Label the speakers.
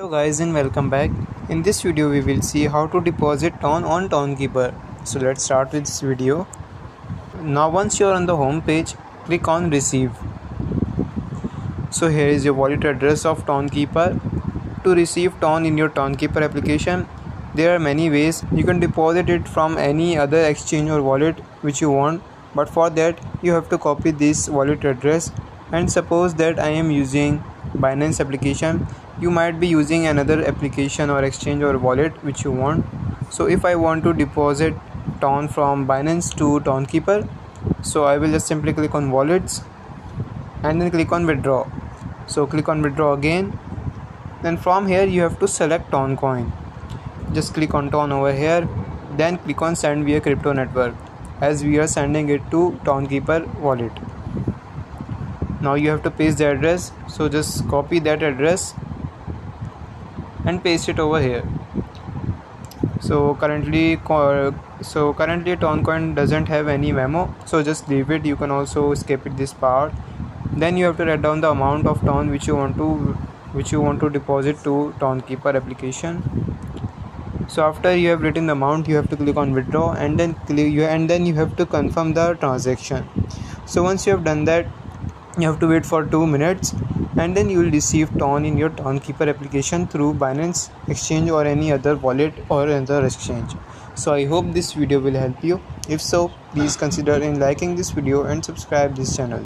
Speaker 1: Hello guys and welcome back. In this video we will see how to deposit Ton on Tonkeeper. So let's start with this video. Now once you are on the home page, click on receive. So here is your wallet address of Tonkeeper. To receive Ton in your Tonkeeper application, there are many ways. You can deposit it from any other exchange or wallet which you want, but for that you have to copy this wallet address. And suppose that I am using Binance application, you might be using another application or exchange or wallet which you want. So if I want to deposit Ton from Binance to Tonkeeper, so I will just simply click on wallets and then click on withdraw. So click on withdraw again. Then from here you have to select Toncoin. Just click on Ton over here, then click on send via crypto network, as we are sending it to Tonkeeper wallet. Now you have to paste the address, so just copy that address and paste it over here. So currently Toncoin doesn't have any memo, so just leave it. You can also skip it this part. Then you have to write down the amount of Ton which you want to deposit to Tonkeeper application. So after you have written the amount, you have to click on withdraw and then you have to confirm the transaction. So once you have done that, you have to wait for 2 minutes and then you will receive Ton in your Tonkeeper application through Binance exchange or any other wallet or another exchange. So I hope this video will help you. If so, please consider in liking this video and subscribe this channel.